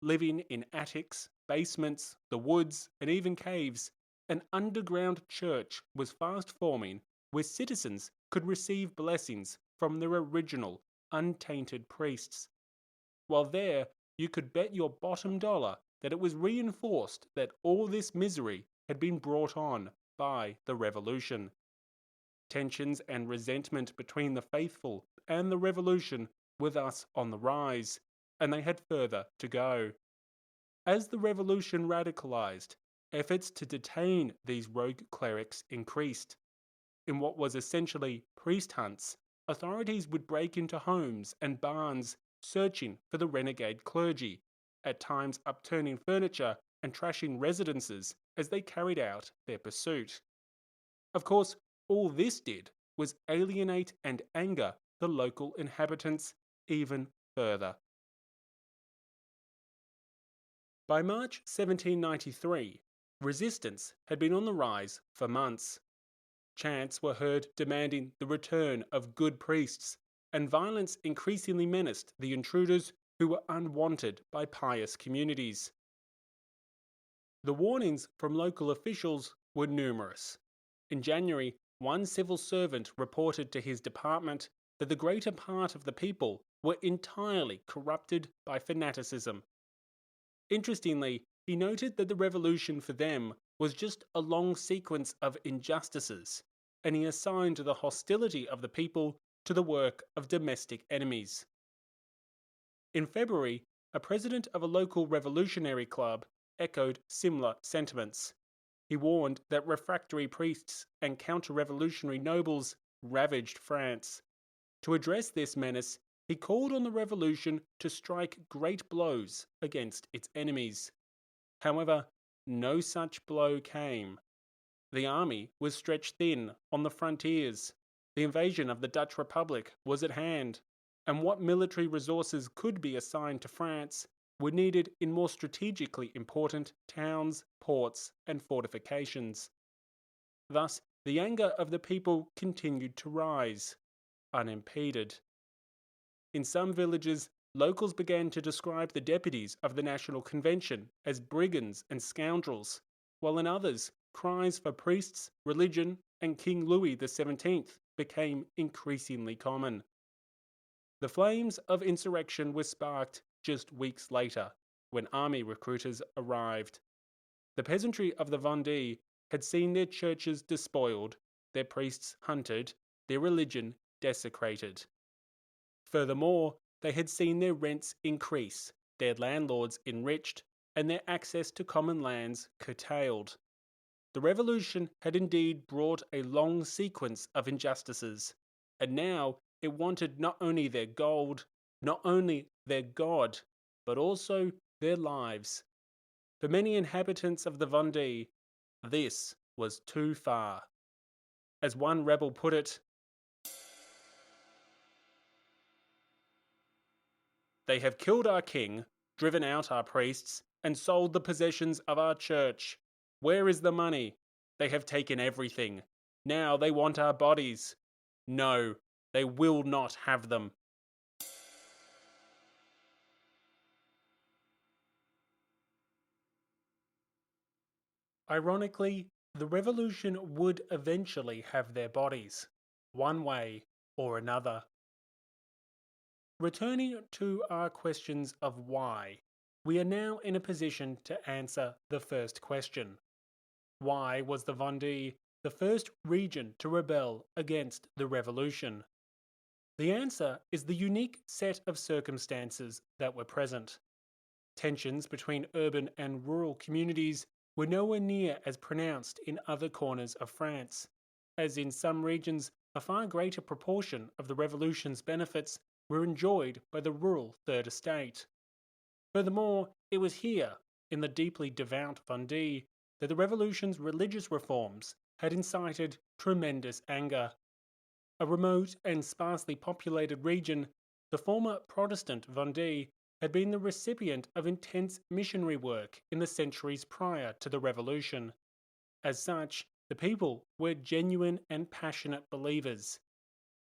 Living in attics, basements, the woods, and even caves, an underground church was fast forming where citizens could receive blessings from their original, untainted priests. While there, you could bet your bottom dollar that it was reinforced that all this misery had been brought on by the revolution. Tensions and resentment between the faithful and the revolution were thus on the rise, and they had further to go. As the revolution radicalized, efforts to detain these rogue clerics increased. In what was essentially priest hunts, authorities would break into homes and barns searching for the renegade clergy, at times upturning furniture and trashing residences as they carried out their pursuit. Of course, all this did was alienate and anger the local inhabitants even further. By March 1793, resistance had been on the rise for months. Chants were heard demanding the return of good priests, and violence increasingly menaced the intruders who were unwanted by pious communities. The warnings from local officials were numerous. In January, one civil servant reported to his department that the greater part of the people were entirely corrupted by fanaticism. Interestingly, he noted that the revolution for them was just a long sequence of injustices, and he assigned the hostility of the people to the work of domestic enemies. In February, a president of a local revolutionary club echoed similar sentiments. He warned that refractory priests and counter-revolutionary nobles ravaged France. To address this menace, he called on the revolution to strike great blows against its enemies. However, no such blow came. The army was stretched thin on the frontiers. The invasion of the Dutch Republic was at hand, and what military resources could be assigned to France were needed in more strategically important towns, ports, and fortifications. Thus, the anger of the people continued to rise, unimpeded. In some villages, locals began to describe the deputies of the National Convention as brigands and scoundrels, while in others, cries for priests, religion, and King Louis XVII became increasingly common. The flames of insurrection were sparked just weeks later, when army recruiters arrived. The peasantry of the Vendée had seen their churches despoiled, their priests hunted, their religion desecrated. Furthermore, they had seen their rents increase, their landlords enriched, and their access to common lands curtailed. The revolution had indeed brought a long sequence of injustices, and now it wanted not only their gold, not only their God, but also their lives. For many inhabitants of the Vendée, this was too far. As one rebel put it, "They have killed our king, driven out our priests, and sold the possessions of our church. Where is the money? They have taken everything. Now they want our bodies. No, they will not have them." Ironically, the revolution would eventually have their bodies, one way or another. Returning to our questions of why, we are now in a position to answer the first question. Why was the Vendée the first region to rebel against the revolution? The answer is the unique set of circumstances that were present. Tensions between urban and rural communities were nowhere near as pronounced in other corners of France, as in some regions a far greater proportion of the revolution's benefits were enjoyed by the rural Third Estate. Furthermore, it was here, in the deeply devout Vendée, that the revolution's religious reforms had incited tremendous anger. A remote and sparsely populated region, the former Protestant Vendée had been the recipient of intense missionary work in the centuries prior to the revolution. As such, the people were genuine and passionate believers.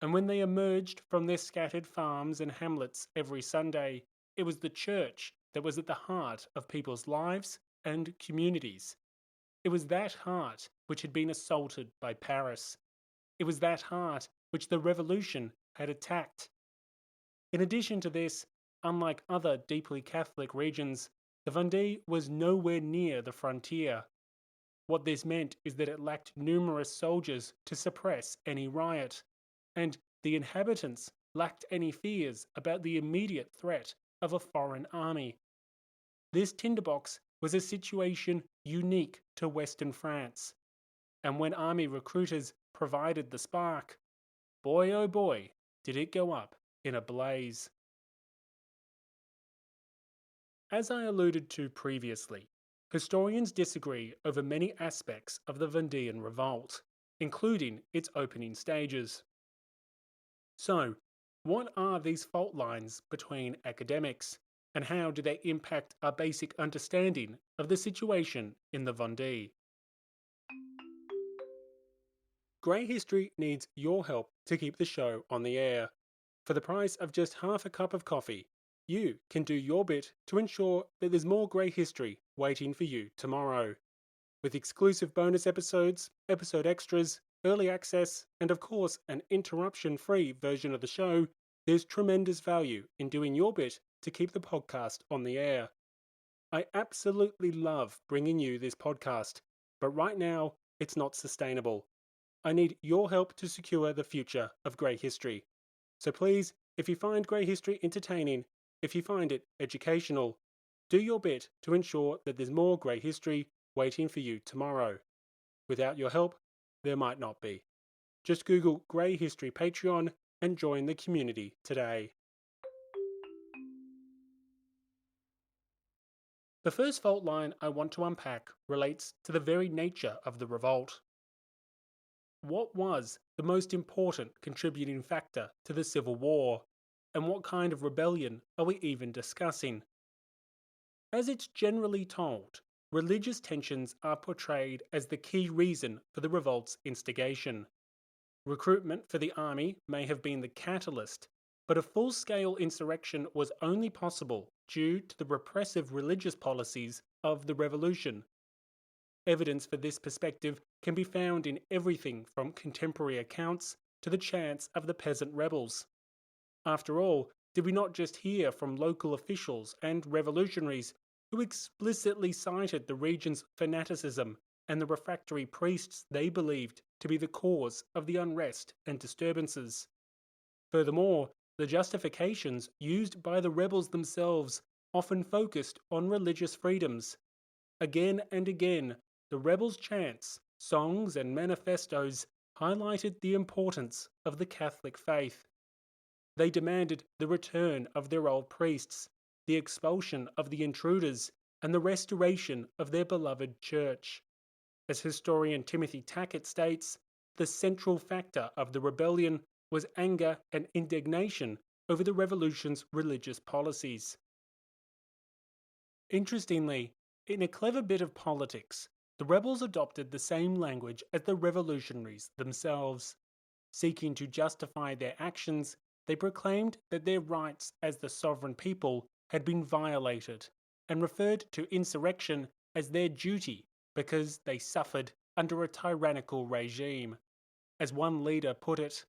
And when they emerged from their scattered farms and hamlets every Sunday, it was the church that was at the heart of people's lives and communities. It was that heart which had been assaulted by Paris. It was that heart which the revolution had attacked. In addition to this, unlike other deeply Catholic regions, the Vendée was nowhere near the frontier. What this meant is that it lacked numerous soldiers to suppress any riot, and the inhabitants lacked any fears about the immediate threat of a foreign army. This tinderbox was a situation unique to Western France, and when army recruiters provided the spark, boy oh boy, did it go up in a blaze. As I alluded to previously, historians disagree over many aspects of the Vendean revolt, including its opening stages. So, what are these fault lines between academics, and how do they impact our basic understanding of the situation in the Vendée? Grey History needs your help to keep the show on the air. For the price of just half a cup of coffee, you can do your bit to ensure that there's more Grey History waiting for you tomorrow. With exclusive bonus episodes, episode extras, early access, and of course an interruption-free version of the show, there's tremendous value in doing your bit to keep the podcast on the air. I absolutely love bringing you this podcast, but right now it's not sustainable. I need your help to secure the future of Grey History. So please, if you find Grey History entertaining, if you find it educational, do your bit to ensure that there's more Grey History waiting for you tomorrow. Without your help, there might not be. Just Google Grey History Patreon and join the community today. The first fault line I want to unpack relates to the very nature of the revolt. What was the most important contributing factor to the Civil War, and what kind of rebellion are we even discussing? As it's generally told, religious tensions are portrayed as the key reason for the revolt's instigation. Recruitment for the army may have been the catalyst, but a full-scale insurrection was only possible due to the repressive religious policies of the revolution. Evidence for this perspective can be found in everything from contemporary accounts to the chants of the peasant rebels. After all, did we not just hear from local officials and revolutionaries who explicitly cited the region's fanaticism and the refractory priests they believed to be the cause of the unrest and disturbances? Furthermore, the justifications used by the rebels themselves often focused on religious freedoms. Again and again, the rebels' chants, songs, and manifestos highlighted the importance of the Catholic faith. They demanded the return of their old priests, the expulsion of the intruders, and the restoration of their beloved church. As historian Timothy Tackett states, the central factor of the rebellion was anger and indignation over the revolution's religious policies. Interestingly, in a clever bit of politics, the rebels adopted the same language as the revolutionaries themselves. Seeking to justify their actions, they proclaimed that their rights as the sovereign people had been violated, and referred to insurrection as their duty because they suffered under a tyrannical regime. As one leader put it,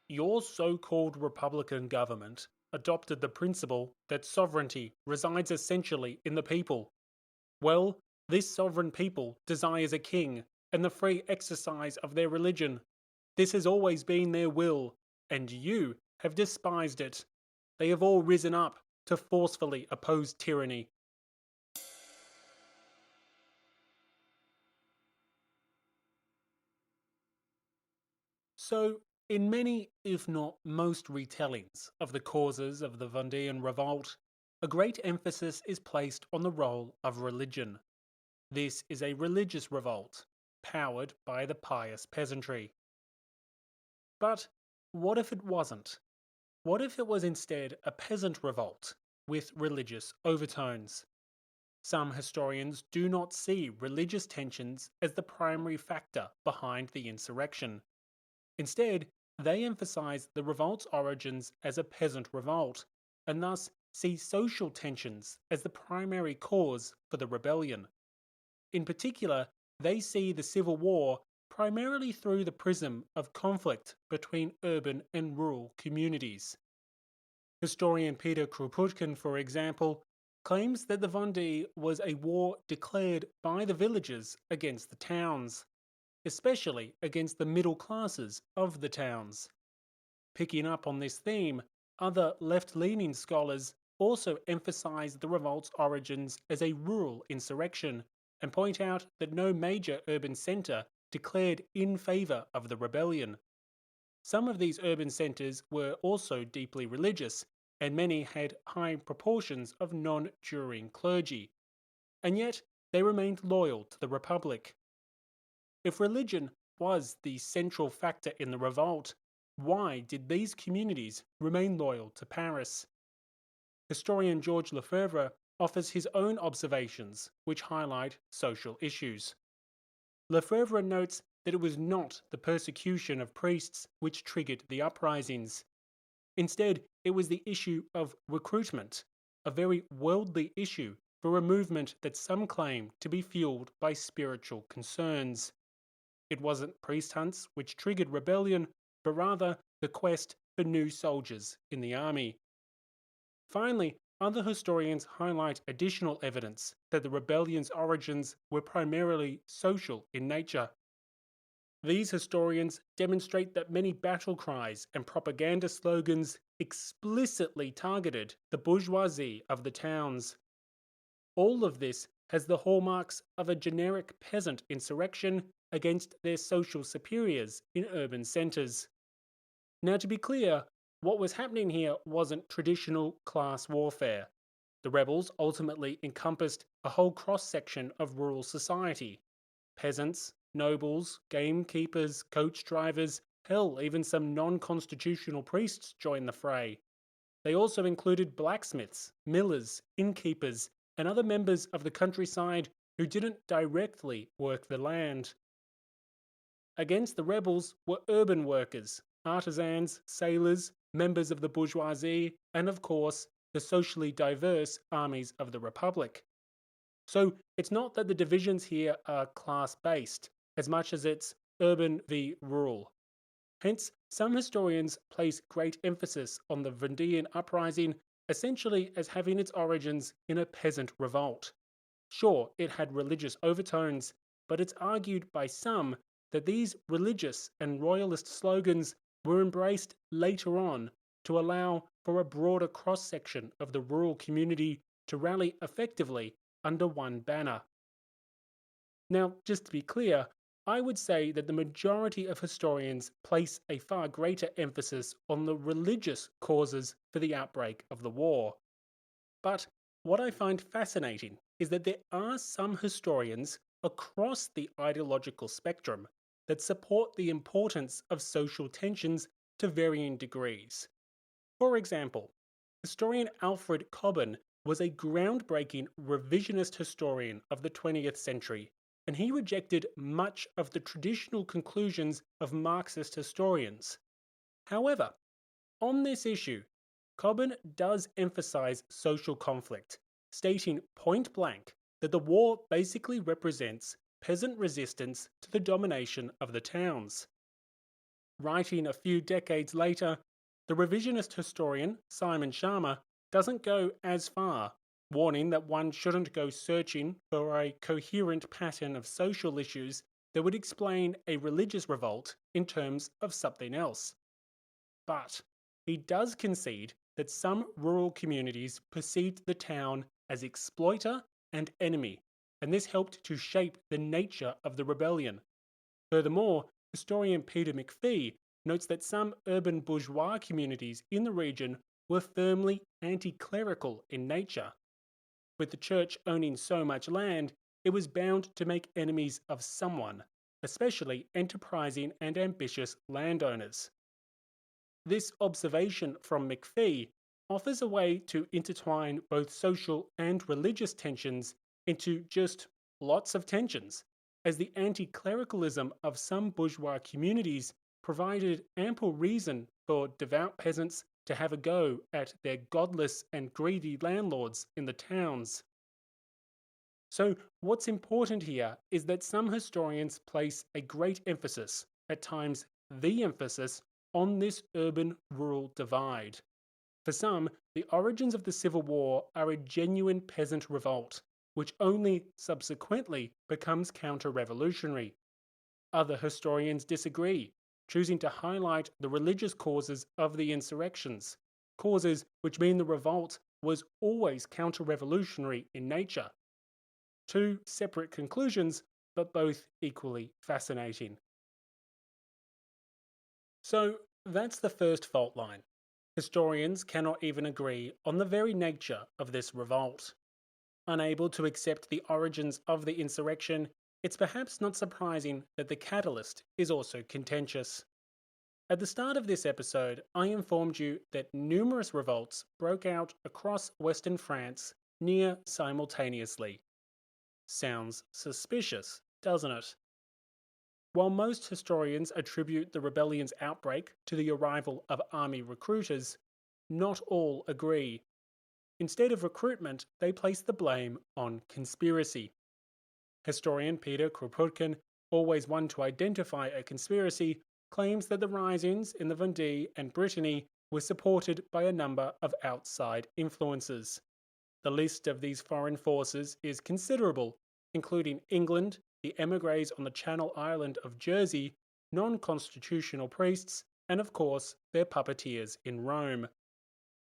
"Your so-called Republican government adopted the principle that sovereignty resides essentially in the people. Well, this sovereign people desires a king and the free exercise of their religion. This has always been their will, and you have despised it. They have all risen up to forcefully oppose tyranny. So, in many, if not most, retellings of the causes of the Vendean revolt, a great emphasis is placed on the role of religion. This is a religious revolt, powered by the pious peasantry. But what if it wasn't? What if it was instead a peasant revolt with religious overtones? Some historians do not see religious tensions as the primary factor behind the insurrection. Instead, they emphasize the revolt's origins as a peasant revolt, and thus see social tensions as the primary cause for the rebellion. In particular, they see the civil war primarily through the prism of conflict between urban and rural communities. Historian Peter Kropotkin, for example, claims that the Vendée was a war declared by the villagers against the towns, especially against the middle classes of the towns. Picking up on this theme, other left-leaning scholars also emphasize the revolt's origins as a rural insurrection and point out that no major urban centre declared in favour of the rebellion. Some of these urban centres were also deeply religious, and many had high proportions of non-juring clergy, and yet they remained loyal to the Republic. If religion was the central factor in the revolt, why did these communities remain loyal to Paris? Historian Georges Lefebvre offers his own observations, which highlight social issues. Lefebvre notes that it was not the persecution of priests which triggered the uprisings. Instead, it was the issue of recruitment, a very worldly issue for a movement that some claim to be fueled by spiritual concerns. It wasn't priest hunts which triggered rebellion, but rather the quest for new soldiers in the army. Finally, other historians highlight additional evidence that the rebellion's origins were primarily social in nature. These historians demonstrate that many battle cries and propaganda slogans explicitly targeted the bourgeoisie of the towns. All of this has the hallmarks of a generic peasant insurrection against their social superiors in urban centres. Now, to be clear, what was happening here wasn't traditional class warfare. The rebels ultimately encompassed a whole cross-section of rural society. Peasants, nobles, gamekeepers, coach drivers, hell, even some non-constitutional priests joined the fray. They also included blacksmiths, millers, innkeepers, and other members of the countryside who didn't directly work the land. Against the rebels were urban workers, artisans, sailors, members of the bourgeoisie, and of course, the socially diverse armies of the Republic. So it's not that the divisions here are class-based, as much as it's urban v rural. Hence, some historians place great emphasis on the Vendean uprising essentially as having its origins in a peasant revolt. Sure, it had religious overtones, but it's argued by some that these religious and royalist slogans were embraced later on to allow for a broader cross-section of the rural community to rally effectively under one banner. Now, just to be clear, I would say that the majority of historians place a far greater emphasis on the religious causes for the outbreak of the war. But what I find fascinating is that there are some historians across the ideological spectrum that support the importance of social tensions to varying degrees. For example, historian Alfred Cobbin was a groundbreaking revisionist historian of the 20th century, and he rejected much of the traditional conclusions of Marxist historians. However, on this issue, Cobbin does emphasize social conflict, stating point blank that the war basically represents peasant resistance to the domination of the towns. Writing a few decades later, the revisionist historian Simon Schama doesn't go as far, warning that one shouldn't go searching for a coherent pattern of social issues that would explain a religious revolt in terms of something else. But he does concede that some rural communities perceived the town as exploiter and enemy, and this helped to shape the nature of the rebellion. Furthermore, historian Peter McPhee notes that some urban bourgeois communities in the region were firmly anti clerical in nature. With the church owning so much land, it was bound to make enemies of someone, especially enterprising and ambitious landowners. This observation from McPhee offers a way to intertwine both social and religious tensions into just lots of tensions, as the anti clericalism of some bourgeois communities provided ample reason for devout peasants to have a go at their godless and greedy landlords in the towns. So, what's important here is that some historians place a great emphasis, at times the emphasis, on this urban rural divide. For some, the origins of the Civil War are a genuine peasant revolt, which only subsequently becomes counter revolutionary. Other historians disagree, choosing to highlight the religious causes of the insurrections, causes which mean the revolt was always counter revolutionary in nature. Two separate conclusions, but both equally fascinating. So that's the first fault line. Historians cannot even agree on the very nature of this revolt. Unable to accept the origins of the insurrection, it's perhaps not surprising that the catalyst is also contentious. At the start of this episode, I informed you that numerous revolts broke out across Western France near simultaneously. Sounds suspicious, doesn't it? While most historians attribute the rebellion's outbreak to the arrival of army recruiters, not all agree. Instead of recruitment, they place the blame on conspiracy. Historian Peter Kropotkin, always one to identify a conspiracy, claims that the risings in the Vendée and Brittany were supported by a number of outside influences. The list of these foreign forces is considerable, including England, the emigres on the Channel Island of Jersey, non-constitutional priests, and of course their puppeteers in Rome.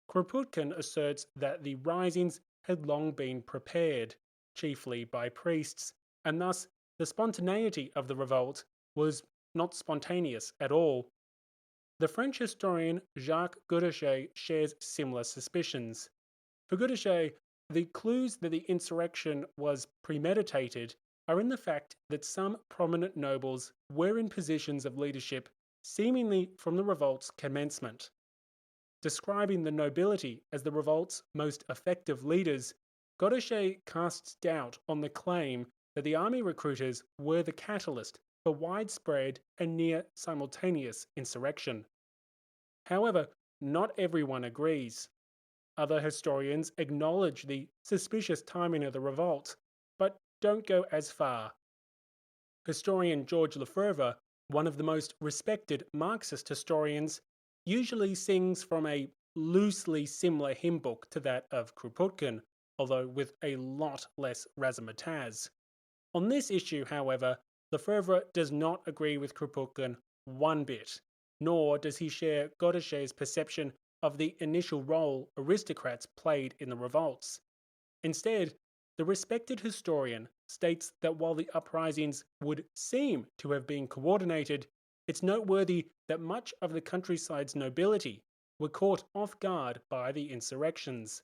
Kropotkin asserts that the risings had long been prepared, chiefly by priests, and thus the spontaneity of the revolt was not spontaneous at all. The French historian Jacques Godechet shares similar suspicions. For Godechet, the clues that the insurrection was premeditated are in the fact that some prominent nobles were in positions of leadership seemingly from the revolt's commencement. Describing the nobility as the revolt's most effective leaders, Godechet casts doubt on the claim that the army recruiters were the catalyst for widespread and near simultaneous insurrection. However, not everyone agrees. Other historians acknowledge the suspicious timing of the revolt, but don't go as far. Historian George Lefebvre, one of the most respected Marxist historians, usually sings from a loosely similar hymn book to that of Kropotkin, although with a lot less razzmatazz. On this issue, however, Lefebvre does not agree with Kropotkin one bit, nor does he share Godechet's perception of the initial role aristocrats played in the revolts. Instead, the respected historian states that while the uprisings would seem to have been coordinated, it's noteworthy that much of the countryside's nobility were caught off guard by the insurrections.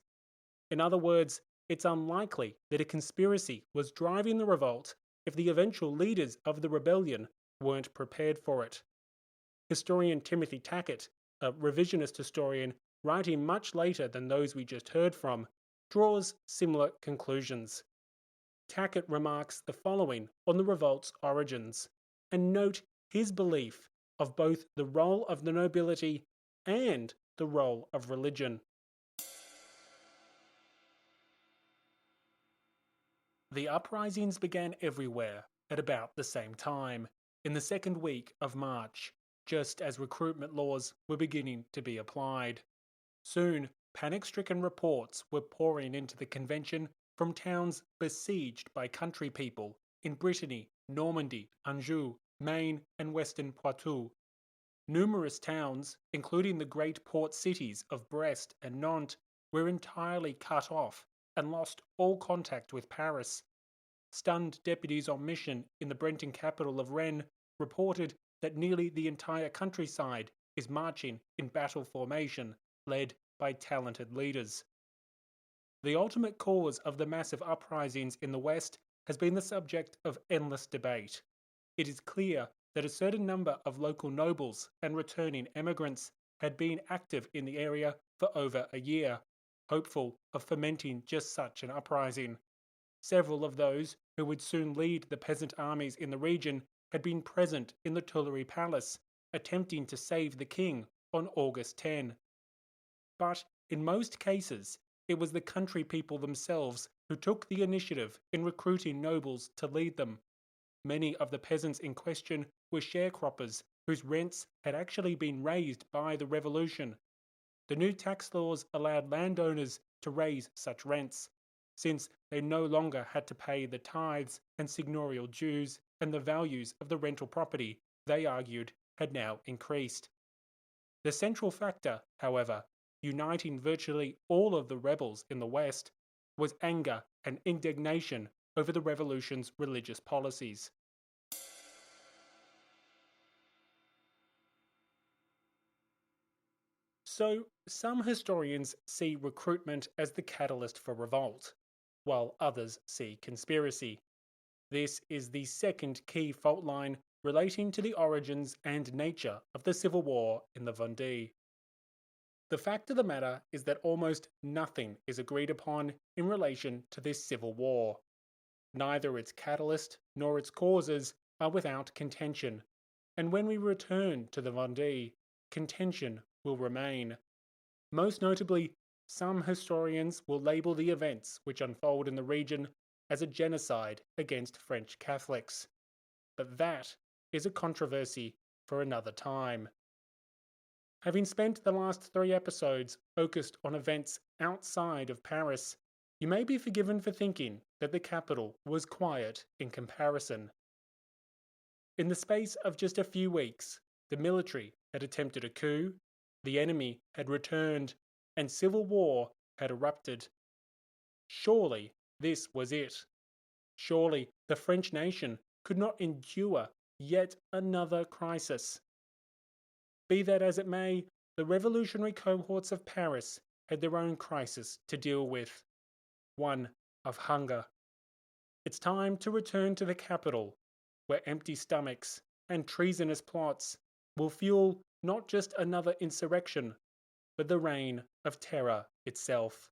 In other words, it's unlikely that a conspiracy was driving the revolt if the eventual leaders of the rebellion weren't prepared for it. Historian Timothy Tackett, a revisionist historian writing much later than those we just heard from, draws similar conclusions. Tackett remarks the following on the revolt's origins, and note his belief of both the role of the nobility and the role of religion. The uprisings began everywhere at about the same time, in the second week of March, just as recruitment laws were beginning to be applied. Soon, panic-stricken reports were pouring into the convention from towns besieged by country people in Brittany, Normandy, Anjou, Maine, and western Poitou. Numerous towns, including the great port cities of Brest and Nantes, were entirely cut off and lost all contact with Paris. Stunned deputies on mission in the Breton capital of Rennes reported that nearly the entire countryside is marching in battle formation, led by talented leaders. The ultimate cause of the massive uprisings in the West has been the subject of endless debate. It is clear that a certain number of local nobles and returning emigrants had been active in the area for over a year, hopeful of fomenting just such an uprising. Several of those who would soon lead the peasant armies in the region had been present in the Tuileries Palace, attempting to save the king on August 10. But in most cases, it was the country people themselves who took the initiative in recruiting nobles to lead them. Many of the peasants in question were sharecroppers whose rents had actually been raised by the revolution. The new tax laws allowed landowners to raise such rents, since they no longer had to pay the tithes and seigneurial dues, and the values of the rental property, they argued, had now increased. The central factor, however, uniting virtually all of the rebels in the West, was anger and indignation over the revolution's religious policies. So, some historians see recruitment as the catalyst for revolt, while others see conspiracy. This is the second key fault line relating to the origins and nature of the civil war in the Vendée. The fact of the matter is that almost nothing is agreed upon in relation to this civil war. Neither its catalyst nor its causes are without contention, and when we return to the Vendée, contention will remain. Most notably, some historians will label the events which unfold in the region as a genocide against French Catholics. But that is a controversy for another time. Having spent the last 3 episodes focused on events outside of Paris, you may be forgiven for thinking that the capital was quiet in comparison. In the space of just a few weeks, the military had attempted a coup, the enemy had returned, and civil war had erupted. Surely this was it. Surely the French nation could not endure yet another crisis. Be that as it may, the revolutionary cohorts of Paris had their own crisis to deal with, one of hunger. It's time to return to the capital, where empty stomachs and treasonous plots will fuel not just another insurrection, but the reign of terror itself.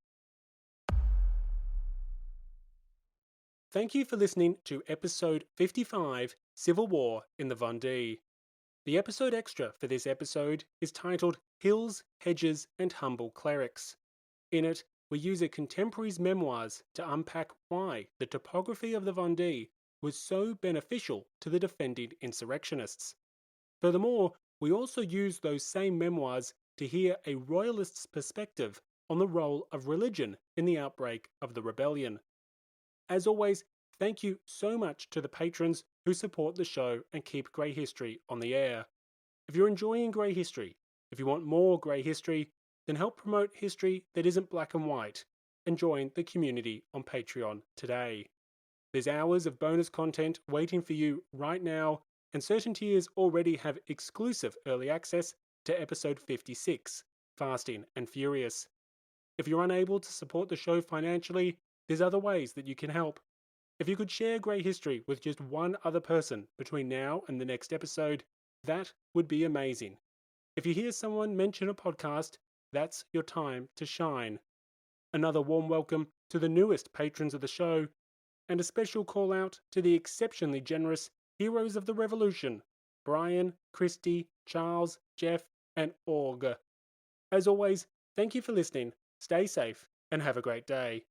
Thank you for listening to episode 55, Civil War in the Vendée. The episode extra for this episode is titled Hills, Hedges and Humble Clerics. In it, we use a contemporary's memoirs to unpack why the topography of the Vendée was so beneficial to the defending insurrectionists. Furthermore, we also use those same memoirs to hear a royalist's perspective on the role of religion in the outbreak of the rebellion. As always, thank you so much to the patrons who support the show and keep Grey History on the air. If you're enjoying Grey History, if you want more Grey History, then help promote history that isn't black and white and join the community on Patreon today. There's hours of bonus content waiting for you right now, and certain tiers already have exclusive early access to episode 56, Fasting and Furious. If you're unable to support the show financially, there's other ways that you can help. If you could share Grey History with just one other person between now and the next episode, that would be amazing. If you hear someone mention a podcast, that's your time to shine. Another warm welcome to the newest patrons of the show, and a special call out to the exceptionally generous heroes of the revolution, Brian, Christy, Charles, Jeff, and Org. As always, thank you for listening, stay safe, and have a great day.